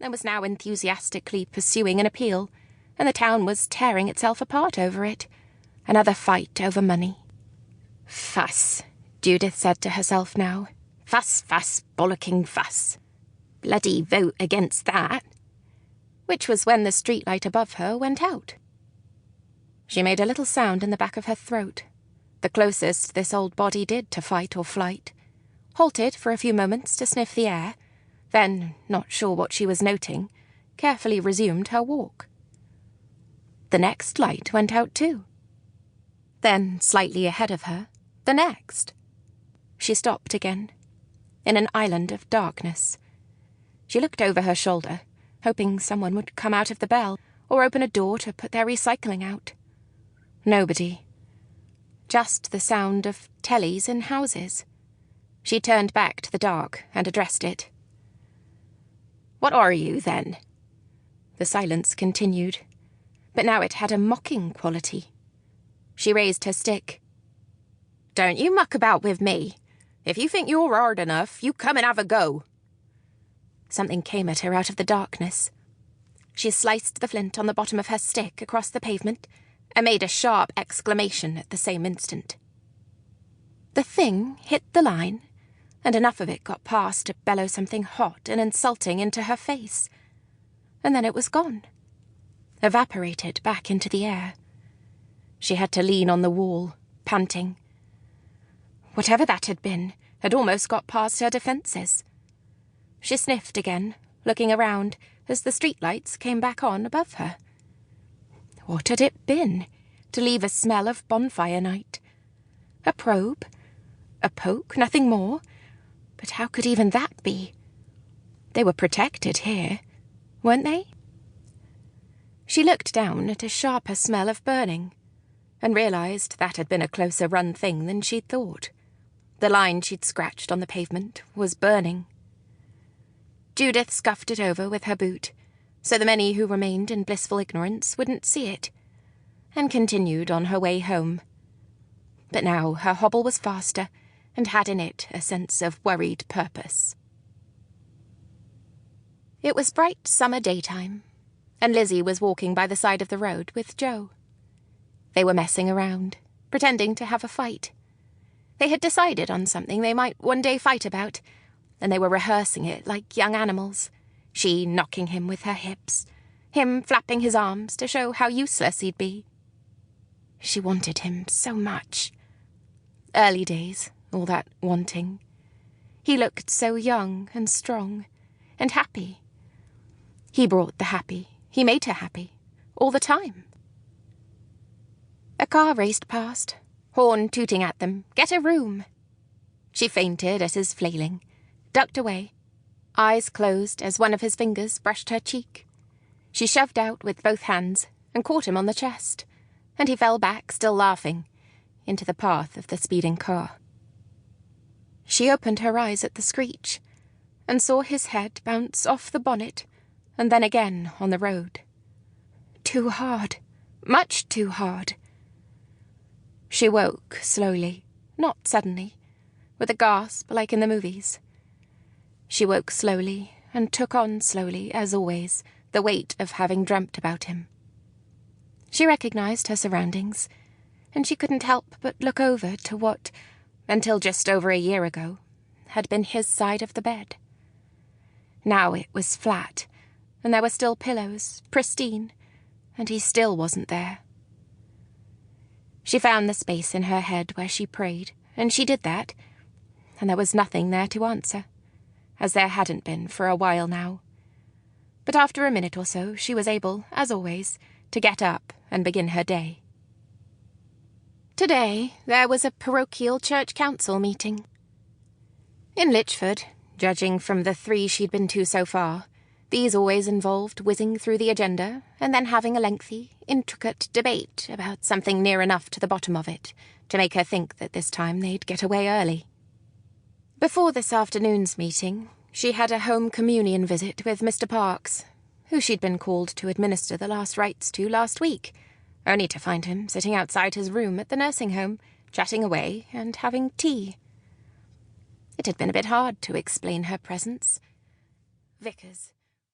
and was now enthusiastically pursuing an appeal, and the town was tearing itself apart over it. Another fight over money. Fuss, Judith said to herself now. Fuss, fuss, bollocking fuss. Bloody vote against that. Which was when the streetlight above her went out. She made a little sound in the back of her throat, the closest this old body did to fight or flight, halted for a few moments to sniff the air, then, not sure what she was noting, carefully resumed her walk. The next light went out too. Then, slightly ahead of her, the next. She stopped again, in an island of darkness. She looked over her shoulder, hoping someone would come out of the bell or open a door to put their recycling out. Nobody. Just the sound of tellies in houses. She turned back to the dark and addressed it. "What are you, then?" The silence continued, but now it had a mocking quality. She raised her stick. "Don't you muck about with me. If you think you're hard enough, you come and have a go." Something came at her out of the darkness. She sliced the flint on the bottom of her stick across the pavement and made a sharp exclamation at the same instant. The thing hit the line, and enough of it got past to bellow something hot and insulting into her face. And then it was gone, evaporated back into the air. She had to lean on the wall, panting. Whatever that had been had almost got past her defences. She sniffed again, looking around as the streetlights came back on above her. What had it been to leave a smell of bonfire night? A probe? A poke? Nothing more? But how could even that be? They were protected here, weren't they? She looked down at a sharper smell of burning, and realised that had been a closer run thing than she'd thought. The line she'd scratched on the pavement was burning. Judith scuffed it over with her boot, so the many who remained in blissful ignorance wouldn't see it, and continued on her way home. But now her hobble was faster, and had in it a sense of worried purpose. It was bright summer daytime, and Lizzie was walking by the side of the road with Joe. They were messing around, pretending to have a fight. They had decided on something they might one day fight about, and they were rehearsing it like young animals, she knocking him with her hips, him flapping his arms to show how useless he'd be. She wanted him so much. Early days, all that wanting. He looked so young and strong and happy. He brought the happy, he made her happy, all the time. A car raced past, horn tooting at them, "Get a room!" She fainted at his flailing, ducked away, eyes closed as one of his fingers brushed her cheek. She shoved out with both hands and caught him on the chest, and he fell back, still laughing, into the path of the speeding car. She opened her eyes at the screech, and saw his head bounce off the bonnet, and then again on the road. Too hard, much too hard. She woke slowly, not suddenly, with a gasp like in the movies. She woke slowly and took on slowly, as always, the weight of having dreamt about him. She recognised her surroundings, and she couldn't help but look over to what, until just over a year ago, had been his side of the bed. Now it was flat, and there were still pillows, pristine, and he still wasn't there. She found the space in her head where she prayed, and she did that, and there was nothing there to answer, as there hadn't been for a while now. But after a minute or so she was able, as always, to get up and begin her day. Today there was a parochial church council meeting. In Lychford, judging from the 3 she'd been to so far, these always involved whizzing through the agenda and then having a lengthy, intricate debate about something near enough to the bottom of it to make her think that this time they'd get away early. Before this afternoon's meeting, she had a home communion visit with Mr. Parks, who she'd been called to administer the last rites to last week, only to find him sitting outside his room at the nursing home, chatting away and having tea. It had been a bit hard to explain her presence. Vickers.